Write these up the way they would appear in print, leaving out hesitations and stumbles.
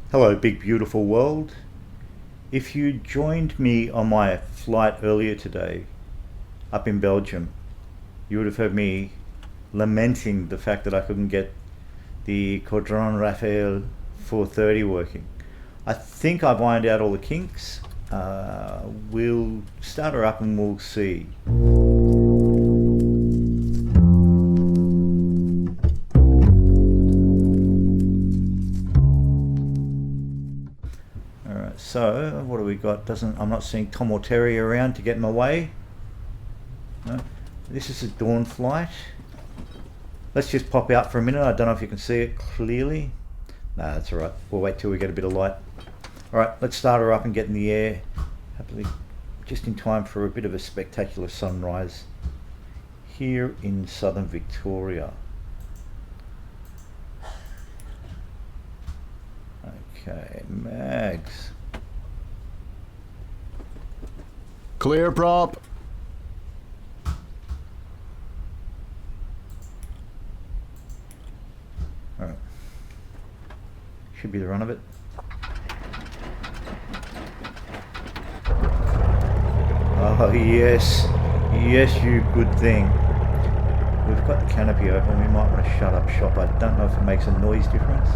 Hello, big beautiful world. If you joined me on my flight earlier today up in Belgium, you would have heard me lamenting the fact that I couldn't get the Caudron C.430 working. I think I've ironed out all the kinks. We'll start her up and we'll see. So what do we got? I'm not seeing Tom or Terry around to get in my way. No. This is a dawn flight. Let's just pop out for a minute. I don't know if you can see it clearly. No, that's all right. We'll wait till we get a bit of light. All right, let's start her up and get in the air. Happily, just in time for a bit of a spectacular sunrise here in southern Victoria. Okay, mags. Clear prop. All right. Should be the run of it. Oh yes, yes you good thing. We've got the canopy open, we might want to shut up shop. I don't know if it makes a noise difference.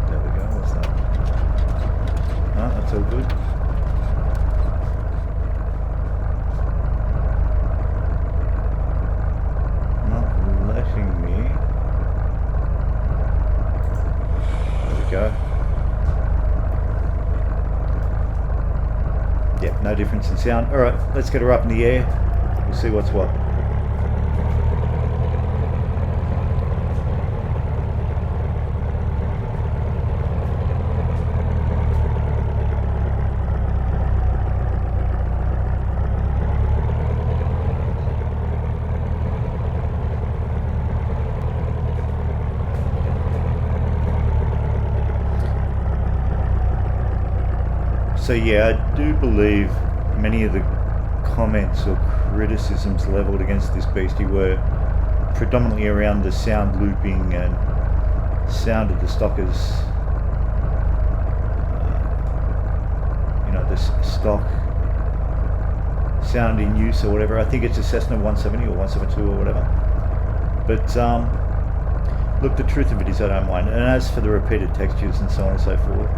There we go, what's that? No, that's all good. Not letting me. There we go. Yep, no difference in sound. Alright, let's get her up in the air. We'll see what's what. So yeah, I do believe many of the comments or criticisms levelled against this beastie were predominantly around the sound looping and sound of the stockers, the stock sound in use or whatever. I think it's a Cessna 170 or 172 or whatever. But look, the truth of it is I don't mind. And as for the repeated textures and so on and so forth,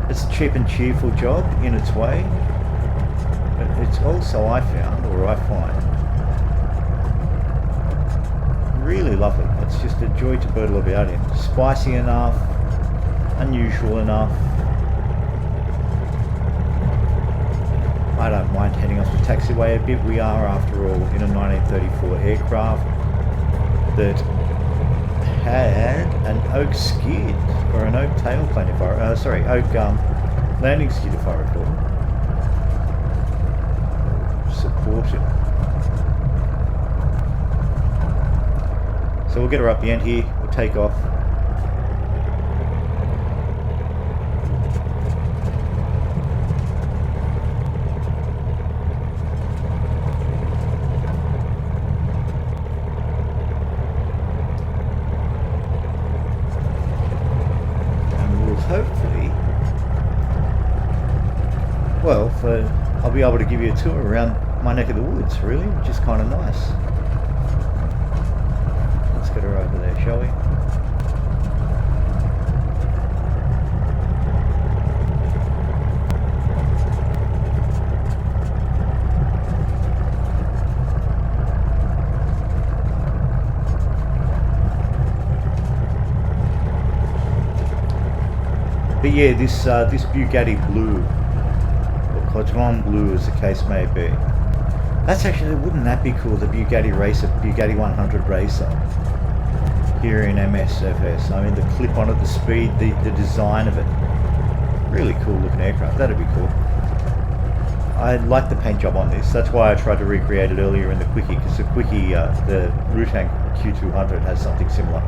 it's a cheap and cheerful job in its way, but it's also, I find, really lovely. It's just a joy to birdle about in. Spicy enough, unusual enough. I don't mind heading off the taxiway a bit. We are, after all, in a 1934 aircraft that had an oak skid, or an oak tailplane if oak landing skid if I recall. Support it. So we'll get her up the end here, we'll take off. Hopefully, I'll be able to give you a tour around my neck of the woods, really, which is kind of nice. Let's get her over there, shall we? But yeah, this Bugatti Blue, or Caudron Blue as the case may be, that's actually, wouldn't that be cool, the Bugatti 100 Racer here in MSFS. I mean, the clip on it, the speed, the design of it, really cool looking aircraft. That'd be cool. I like the paint job on this. That's why I tried to recreate it earlier in the Quickie, because the Quickie, the Rutang Q200 has something similar.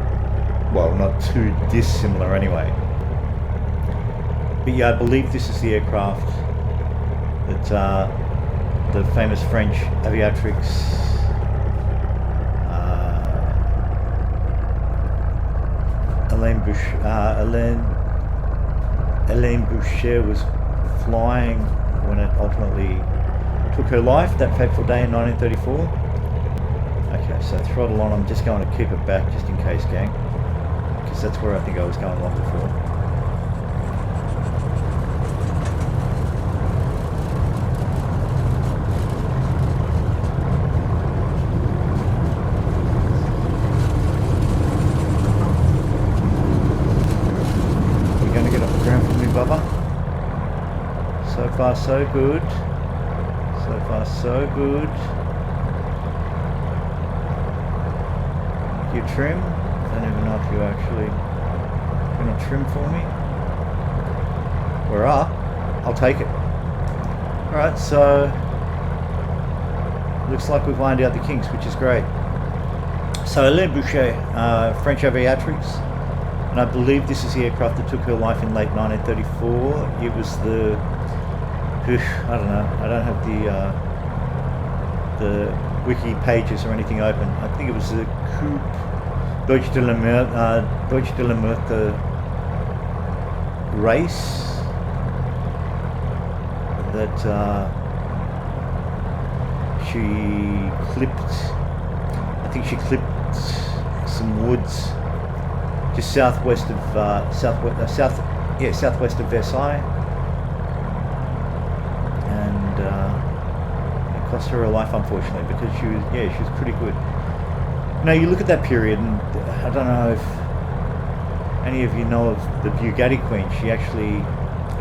Well, not too dissimilar anyway. But yeah, I believe this is the aircraft that the famous French aviatrix Elaine Boucher was flying when it ultimately took her life, that fateful day in 1934. Okay, so throttle on, I'm just going to keep it back just in case, gang, because that's where I think I was going wrong before. You're going to get off the ground for me, Bubba? So far so good. So far so good. You trim? I don't even know if you actually going to trim for me. We're up. I'll take it. Alright, so looks like we've lined out the kinks, which is great. So Elaine Boucher, French aviatrix, and I believe this is the aircraft that took her life in late 1934. It was the I don't know. I don't have the wiki pages or anything open. I think it was the Coupe Deutsche de la Meurthe race that she clipped. I think she clipped some woods just southwest of southwest of Versailles. Cost her life, unfortunately, because she was pretty good. Now you look at that period, and I don't know if any of you know of the Bugatti Queen. She actually,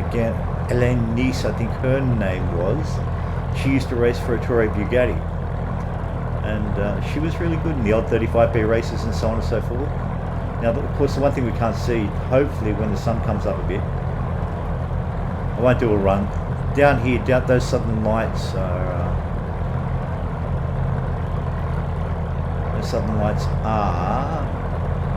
again, Hélène Nice, I think her name was. She used to race for a Touret Bugatti, and she was really good in the old 35B races and so on and so forth. Now, of course, the one thing we can't see, hopefully when the sun comes up a bit, I won't do a run. Down here, down those southern lights are southern lights are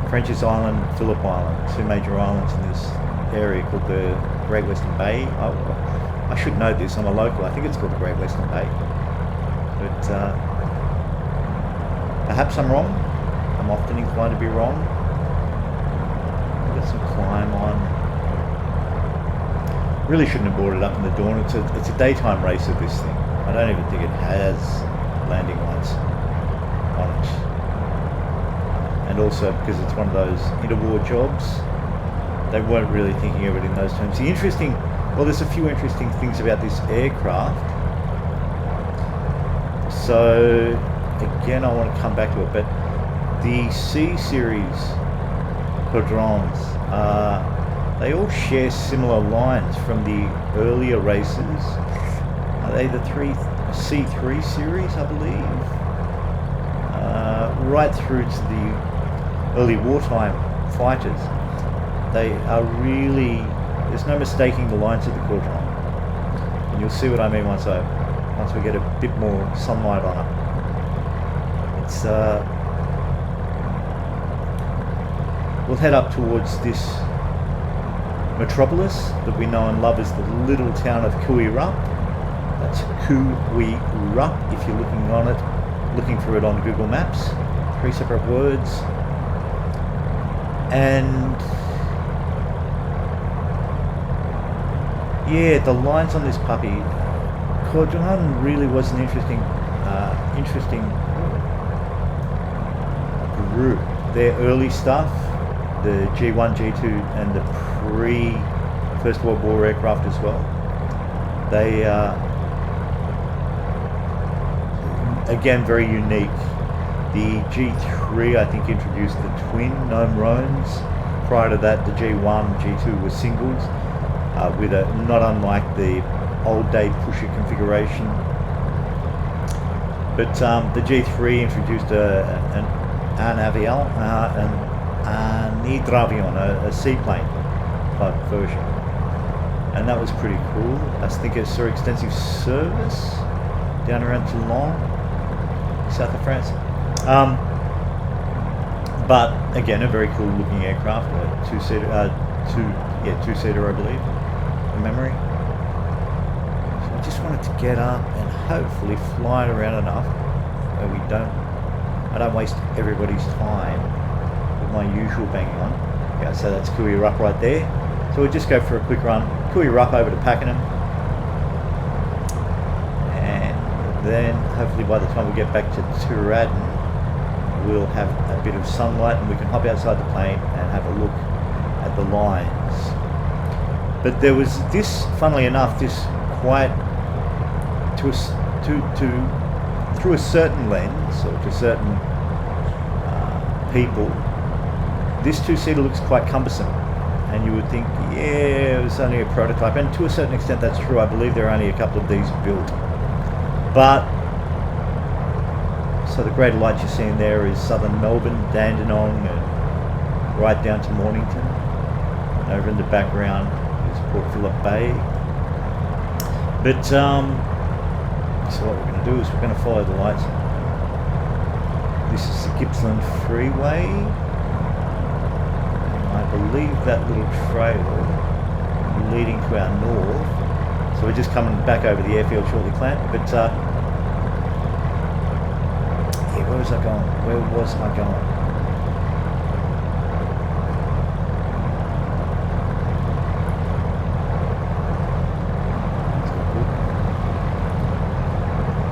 French's Island, Phillip Island, two major islands in this area called the Great Western Bay. I should know this, I'm a local. I think it's called the Great Western Bay, but perhaps I'm wrong. I'm often inclined to be wrong. Got some climb on. Really shouldn't have brought it up in the dawn. It's a daytime race of this thing. I don't even think it has landing lights on it. And also because it's one of those interwar jobs, they weren't really thinking of it in those terms. There's a few interesting things about this aircraft. So again, I want to come back to it, but the C series Caudrons, they all share similar lines from the earlier races. Are they the C3 series, I believe? Right through to the early wartime fighters. They are really, there's no mistaking the lines of the Caudron. And you'll see what I mean once we get a bit more sunlight on it. It's we'll head up towards this metropolis that we know and love as the little town of Couy-Rup. That's Couy-Rup if you're looking for it on Google Maps. 3 separate words. And yeah, the lines on this puppy, Caudron really was an interesting group. Their early stuff, the G1, G2, and the pre-First World War aircraft as well. They again, very unique. The G3, I think, introduced the twin gnome roans. Prior to that, the G1, G2 were singles, with a not unlike the old day pusher configuration. But the G3 introduced an avion, an hydravion, a seaplane type version, and that was pretty cool. I think it saw extensive service down around Toulon, south of France. But again, a very cool looking aircraft, a two-seater, I believe, from memory. So I just wanted to get up and hopefully fly it around enough where I don't waste everybody's time with my usual banging on. Yeah, so that's Cooey Rup right there. So we'll just go for a quick run. Cooey Rup over to Pakenham. And then hopefully by the time we get back to Tooradin, we'll have a bit of sunlight and we can hop outside the plane and have a look at the lines. But there was this, funnily enough, this quite through a certain lens or to certain people, this two-seater looks quite cumbersome, and you would think, yeah, it was only a prototype, and to a certain extent that's true. I believe there are only a couple of these built. But so the greater lights you're seeing there is southern Melbourne, Dandenong, and right down to Mornington. And over in the background is Port Phillip Bay. But so what we're going to do is we're going to follow the lights. This is the Gippsland Freeway. And I believe that little trail leading to our north. So we're just coming back over the airfield shortly, Clint. But yeah, where was I going? Where was I going?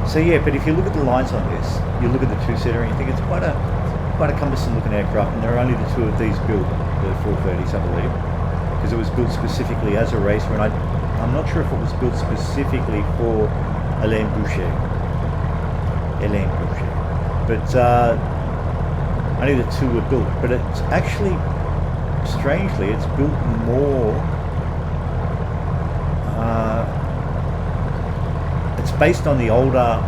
So yeah, but if you look at the lines on this, you look at the two-seater and you think it's quite a cumbersome looking aircraft, and there are only the two of these built, the 430s, I believe, because it was built specifically as a racer, and I'm not sure if it was built specifically for Alain Boucher, but only the two were built. But it's actually, strangely, it's built more. It's based on the older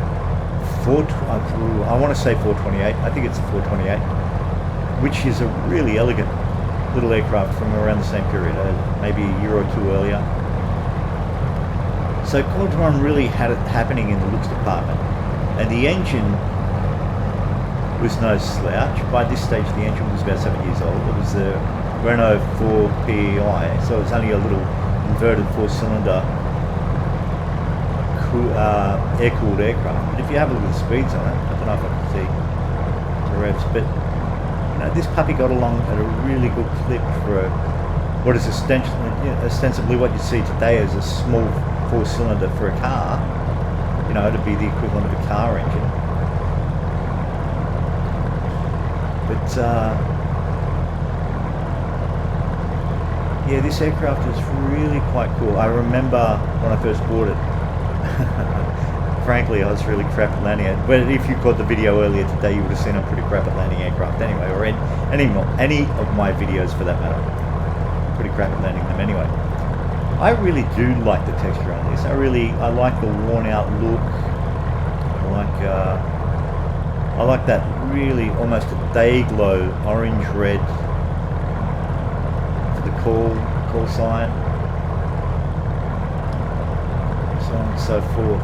I want to say 428. I think it's a 428, which is a really elegant little aircraft from around the same period, maybe a year or two earlier. So Caudron really had it happening in the looks department, and the engine was no slouch. By this stage, the engine was about 7 years old. It was the Renault 4PI, so it's only a little inverted four-cylinder air-cooled aircraft. But if you have a look at the speeds on it, I don't know if I can see the revs, but you know, this puppy got along at a really good clip for what is ostensibly what you see today as a small four-cylinder for a car. You know, to be the equivalent of a car engine. But yeah, this aircraft is really quite cool. I remember when I first bought it. Frankly, I was really crap at landing it. But if you caught the video earlier today, you would have seen I'm pretty crap at landing aircraft anyway, or any of my videos for that matter. Pretty crap at landing them anyway. I really do like the texture on this. I like the worn out look. I like that really almost a day glow orange red for the call sign. So on and so forth.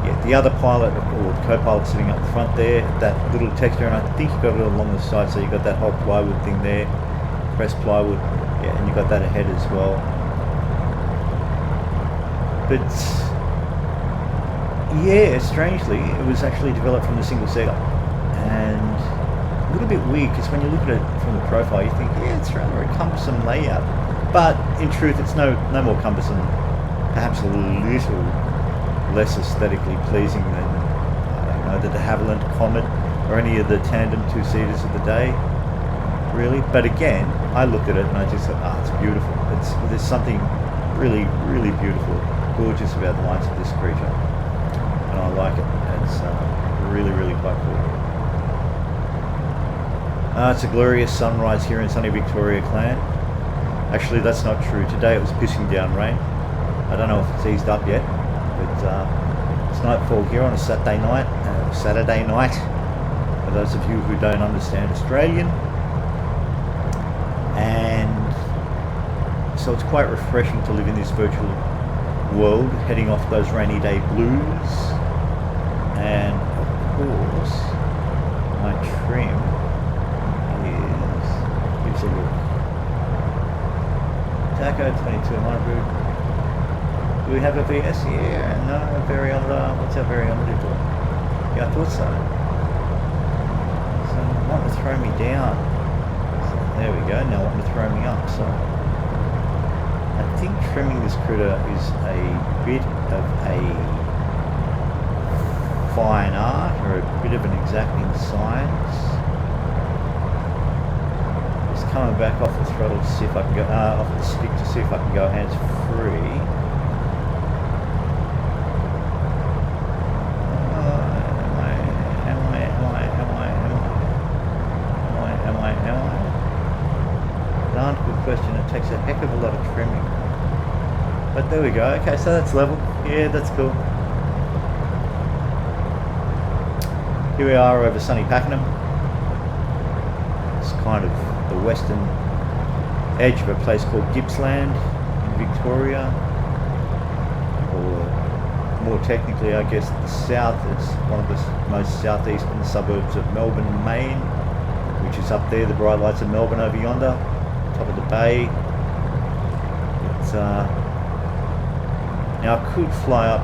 Yeah, the other pilot or co-pilot sitting up front there, that little texture, and I think you got it along the side, so you got that whole plywood thing there, pressed plywood, yeah, and you got that ahead as well. But yeah, strangely, it was actually developed from the single seater, and a little bit weird because when you look at it from the profile, you think, yeah, it's rather a cumbersome layout, but in truth, it's no more cumbersome. Perhaps a little less aesthetically pleasing than, I don't know, the de Havilland Comet or any of the tandem two-seaters of the day, really. But again, I looked at it and I just thought, it's beautiful. There's something really, really beautiful, gorgeous about the lines of this creature, and I like it. It's really, really quite cool. It's a glorious sunrise here in sunny Victoria, Clan. Actually, that's not true. Today it was pissing down rain. I don't know if it's eased up yet, but it's nightfall here on a Saturday night. For those of you who don't understand Australian, and so it's quite refreshing to live in this virtual world, heading off those rainy day blues. And of course, my trim gives a look. Taco 2200. Do we have a VS? Yeah, no, a variometer. What's our variometer doing? Yeah, I thought so. So it might throw me down. So There we go. Now wanting to throw me up. So I think trimming this critter is a bit of a fine art, or a bit of an exacting science. Just coming back off the throttle to see if I can go, off the stick to see if I can go hands free. Darn good question. It takes a heck of a lot of trimming. But there we go. Okay, so that's level. Yeah, that's cool. Here we are over sunny Pakenham. It's kind of the western edge of a place called Gippsland in Victoria. Or more technically, I guess, the south is one of the most southeastern suburbs of Melbourne, Maine, which is up there, the bright lights of Melbourne over yonder, top of the bay. It's, now I could fly up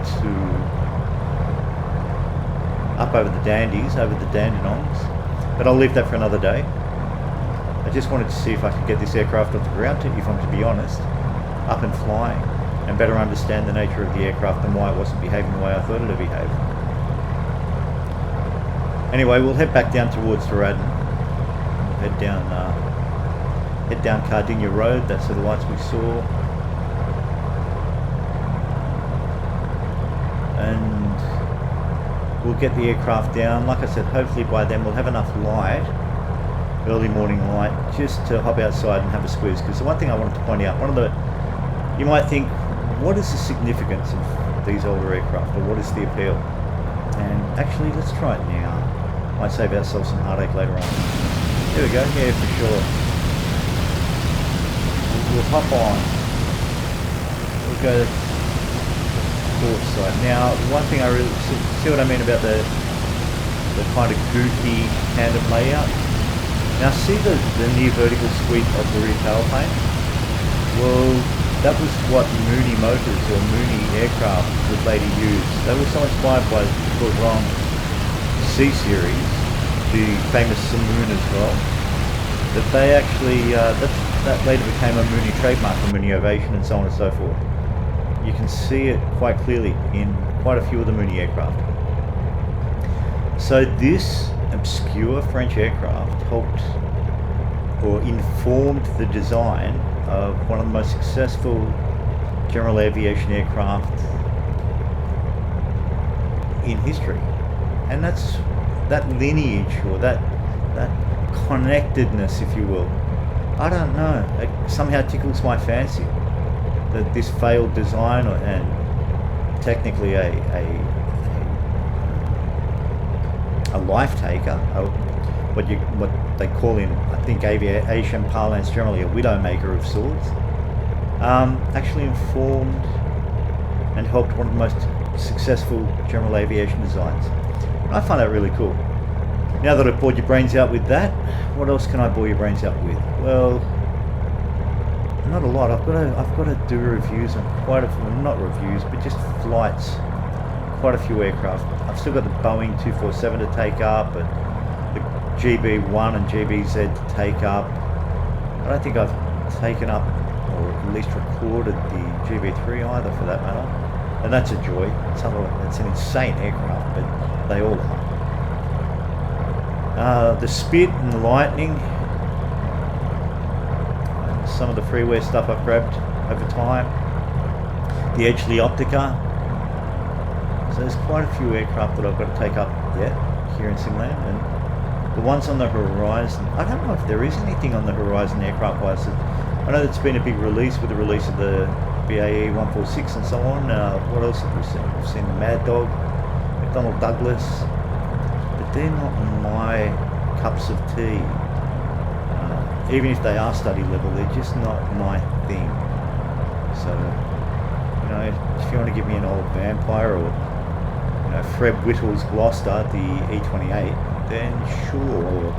over the Dandies, over the Dandenongs, but I'll leave that for another day. I just wanted to see if I could get this aircraft off the ground, if I'm to be honest, up and flying, and better understand the nature of the aircraft and why it wasn't behaving the way I thought it would behave. Anyway, we'll head back down towards Tooradin. We'll head down Cardinia Road. That's the lights we saw. And we'll get the aircraft down. Like I said, hopefully by then we'll have enough light, early morning light, just to hop outside and have a squeeze. Because the one thing I wanted to point out, you might think, what is the significance of these older aircraft, or what is the appeal? And actually, let's try it now. Might save ourselves some heartache later on. There we go. Yeah, for sure. We'll hop on. We'll go port side. Now, one thing I really see what I mean about the kind of goofy tandem layout. Now, see the near vertical sweep of the rear tailplane? Well, that was what Mooney motors or Mooney aircraft would later use. They were so inspired by the Caudron C-series, the famous Simoon as well, that they actually, that later became a Mooney trademark for Mooney Ovation and so on and so forth. You can see it quite clearly in quite a few of the Mooney aircraft. So this obscure French aircraft helped or informed the design of one of the most successful general aviation aircraft in history. And that's that lineage, or that connectedness, if you will. I don't know, it somehow tickles my fancy that this failed design, and technically a life taker, what they call in, I think, aviation parlance generally, a widowmaker of sorts, actually informed and helped one of the most successful general aviation designs. And I find that really cool. Now that I've bored your brains out with that, what else can I bore your brains out with? Well, not a lot. I've got to do reviews on quite a few, not reviews, but just flights, quite a few aircraft. I've still got the Boeing 247 to take up, and the GB1 and GBZ to take up. I don't think I've taken up, or at least recorded, the GB3 either, for that matter. And that's a joy. It's an insane aircraft, but they all are. The Spit and the Lightning, and some of the freeware stuff I've grabbed over time. The Edgeley Optica. So there's quite a few aircraft that I've got to take up yet here in Simland, and the ones on the horizon, I don't know if there is anything on the horizon aircraft wise. I know it's been a big release with the release of the BAE 146 and so on. What else have we seen? We've seen the Mad Dog, McDonnell Douglas, but they're not my cups of tea. Even if they are study level, they're just not my thing. So, you know, if you want to give me an old Vampire, or Fred Whittle's Gloucester, the E28, then sure. Or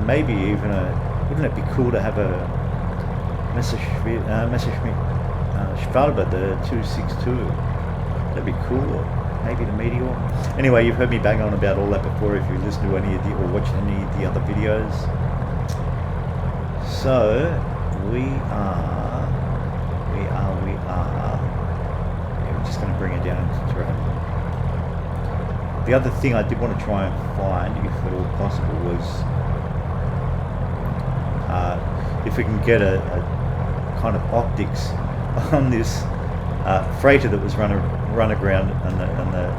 maybe even wouldn't it be cool to have a Messerschmitt Schwalbe, the 262? That'd be cool. Maybe the Meteor. Anyway, you've heard me bang on about all that before if you listen to any of the, or watch any of the other videos. So we are. Yeah, we're just going to bring it down into Tooradin. The other thing I did want to try and find, if at all possible, was if we can get a kind of optics on this freighter that was run aground on the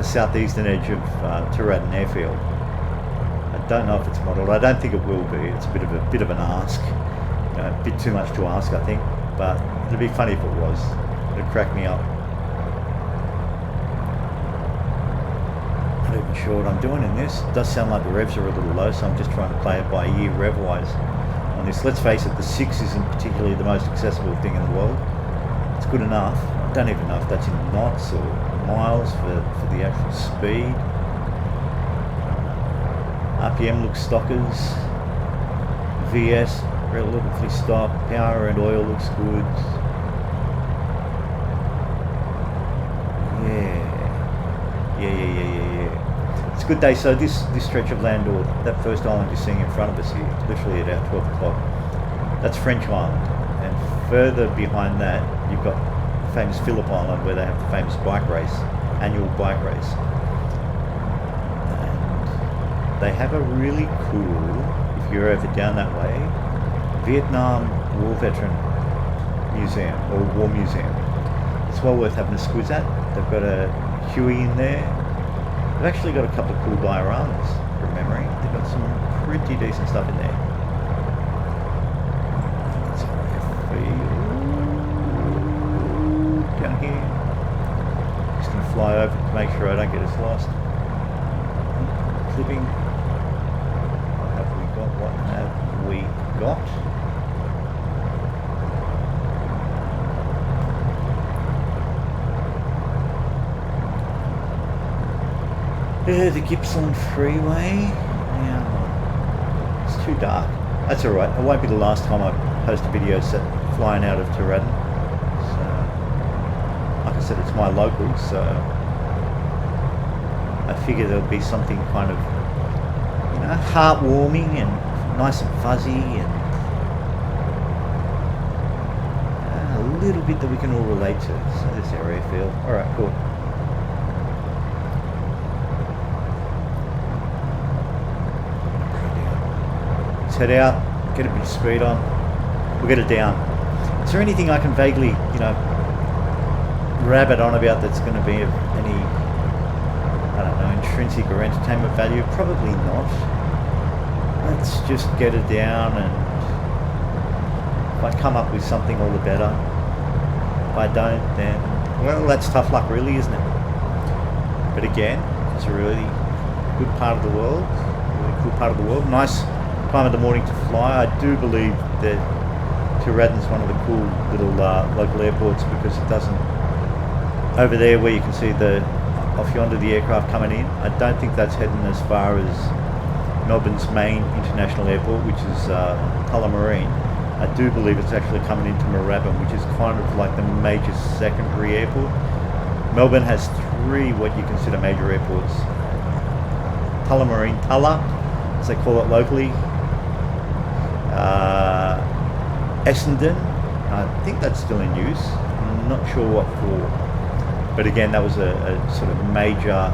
southeastern edge of Tooradin Airfield. I don't know if it's modelled. I don't think it will be. It's a bit of an ask, a bit too much to ask, I think. But it'd be funny if it was. It'd crack me up. Not even sure what I'm doing in this. It does sound like the revs are a little low, so I'm just trying to play it by ear rev-wise on this. Let's face it, the 6 isn't particularly the most accessible thing in the world. It's good enough. I don't even know if that's in knots or miles for the actual speed. RPM looks stockers. VS relatively stock. Power and oil looks good. Yeah. It's a good day. So this stretch of land, or that first island you're seeing in front of us here, literally at about 12 o'clock, that's French Island. And further behind that, you've got the famous Phillip Island, where they have the famous bike race, annual bike race. And they have a really cool, if you're over down that way, Vietnam War Veteran Museum, or War Museum. It's well worth having a squiz at. They've got a Huey in there. They've actually got a couple of cool dioramas from memory. They've got some pretty decent stuff in there. That's airfield down here. Just going to fly over to make sure I don't get us lost. Clipping. What have we got? What have we got? The Gippsland Freeway. Now, it's too dark. That's alright. It won't be the last time I post a video set flying out of Tooradin. So, like I said, it's my local, so I figure there'll be something kind of, heartwarming and nice and fuzzy and a little bit that we can all relate to. So there's our airfield. Alright, cool. Head out, get a bit of speed on, we'll get it down. Is there anything I can vaguely, rabbit on about that's going to be of any, I don't know, intrinsic or entertainment value? Probably not. Let's just get it down, and if I come up with something, all the better. If I don't, then, well, that's tough luck really, isn't it? But again, it's a really good part of the world, nice time of the morning to fly. I do believe that Tooradin's one of the cool little local airports, because it doesn't, over there where you can see off yonder the aircraft coming in, I don't think that's heading as far as Melbourne's main international airport, which is Tullamarine. I do believe it's actually coming into Moorabbin, which is kind of like the major secondary airport. Melbourne has 3 what you consider major airports. Tullamarine, Tulla, as they call it locally. Essendon, I think that's still in use. I'm not sure what for, but again, that was a sort of major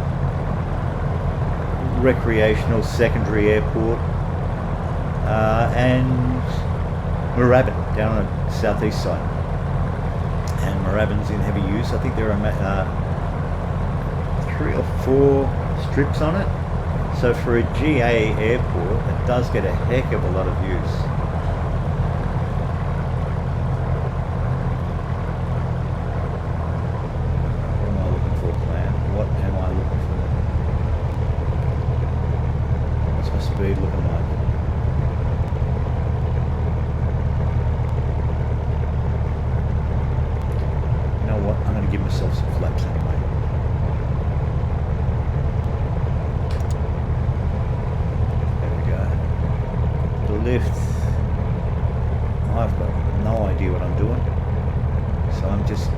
recreational secondary airport. And Moorabbin down on the southeast side, and Moorabbin's in heavy use. I think there are 3 or 4 strips on it. So for a GA airport, it does get a heck of a lot of use. What am I looking for, plan? What am I looking for? What's my speed looking like? You know what? I'm going to give myself some flaps anyway. Lift. I've got no idea what I'm doing, so I'm just,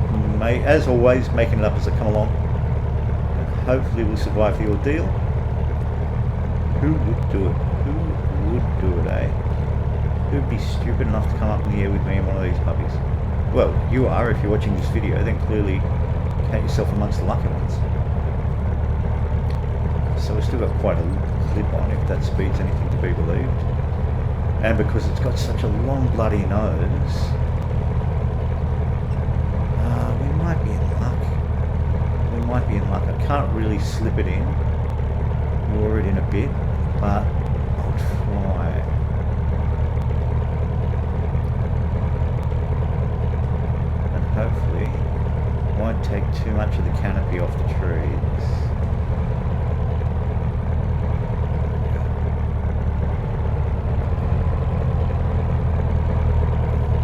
as always, making it up as I come along. And hopefully we'll survive the ordeal. Who would do it? Who wouldn't do it, eh? Who'd be stupid enough to come up in the air with me in one of these puppies? Well, you are if you're watching this video, then clearly count yourself amongst the lucky ones. So we've still got quite a clip on if that speed's anything to be believed. And because it's got such a long bloody nose, we might be in luck. We might be in luck. I can't really slip it in, lure it in a bit, but I'll try. And hopefully won't take too much of the canopy off the trees.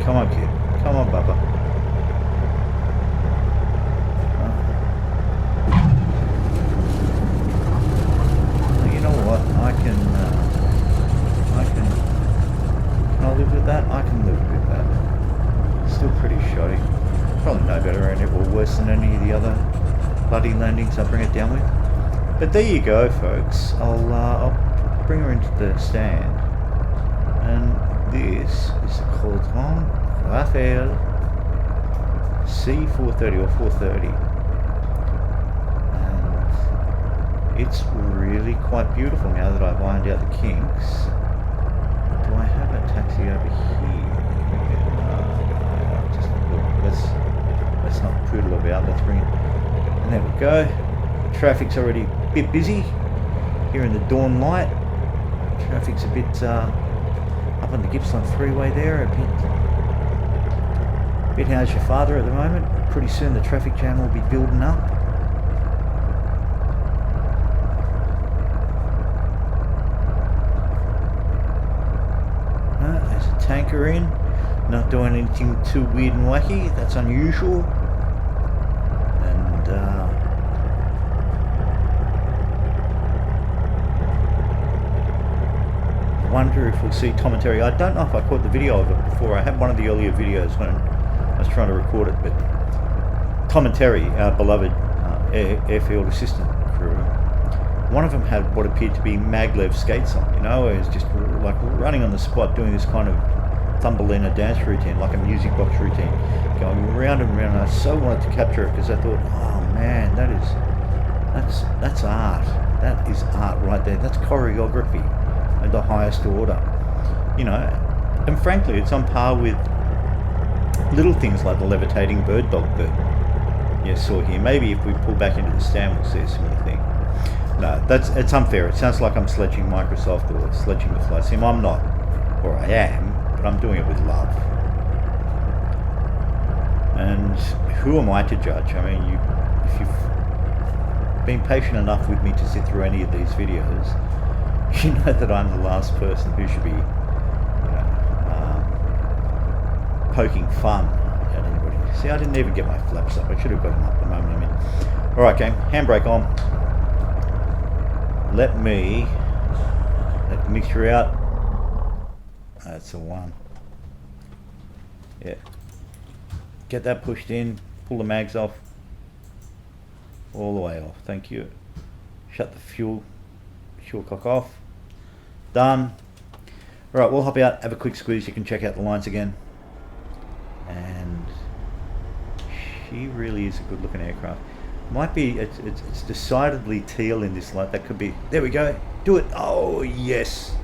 Come on, kid. Come on, Bubba. You know what? Can I live with that? I can live with that. Still pretty shoddy. Probably no better or worse than any of the other bloody landings I bring it down with. But there you go, folks. I'll bring her into the stand. And this is the Caudron C.430 or 430, and it's really quite beautiful now that I've ironed out the kinks. Do I have a taxi over here? Just look, let's not poodle about. Let's bring it, and there we go. Traffic's already a bit busy here in the dawn light. Traffic's a bit up on the Gippsland freeway there, a bit how's your father at the moment. Pretty soon the traffic jam will be building up. There's a tanker in, not doing anything too weird and wacky. That's unusual. And wonder if we'll see Tom and Terry. I don't know if I caught the video of it before. I had one of the earlier videos when I was trying to record it, but Tom and Terry, our beloved airfield assistant crew, one of them had what appeared to be maglev skates on. You know, it was just like running on the spot, doing this kind of Thumbelina dance routine, like a music box routine, going round and round. I so wanted to capture it because I thought, oh man, that's art. That is art right there. That's choreography at the highest order, you know. And frankly, it's on par with little things like the levitating bird dog that you saw here. Maybe if we pull back into the stand, we'll see a similar thing. No, it's unfair. It sounds like I'm sledging Microsoft or sledging the flight sim. I'm not, or I am, but I'm doing it with love. And who am I to judge? I mean, if you've been patient enough with me to sit through any of these videos, you know that I'm the last person who should be, you know, poking fun at anybody. See, I didn't even get my flaps up. I should have got them up the moment I'm in. Alright, gang, handbrake on. Let the mixture out. That's a one. Yeah. Get that pushed in, pull the mags off. All the way off, thank you. Shut the fuel cock off. Done. Alright, we'll hop out, have a quick squeeze. You can check out the lines again. And she really is a good looking aircraft. Might be, it's decidedly teal in this light. That could be, there we go. Do it. Oh, yes.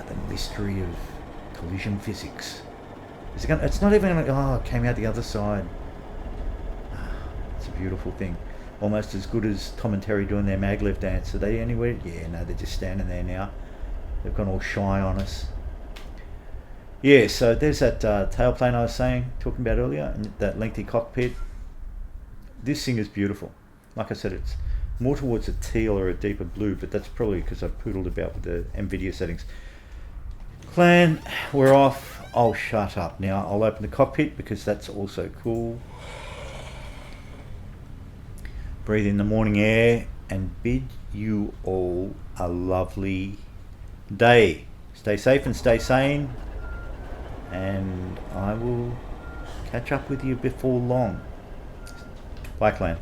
The mystery of collision physics. Is it gonna, it's not even gonna, oh, it came out the other side. It's a beautiful thing. Almost as good as Tom and Terry doing their maglev dance. Are they anywhere? Yeah, no, they're just standing there now. They've gone all shy on us. Yeah, so there's that tailplane I was talking about earlier, and that lengthy cockpit. This thing is beautiful. Like I said, it's more towards a teal or a deeper blue, but that's probably because I've poodled about with the NVIDIA settings. Clan, we're off. I'll shut up now. I'll open the cockpit because that's also cool. Breathe in the morning air and bid you all a lovely day. Stay safe and stay sane, and I will catch up with you before long. Bye, clan.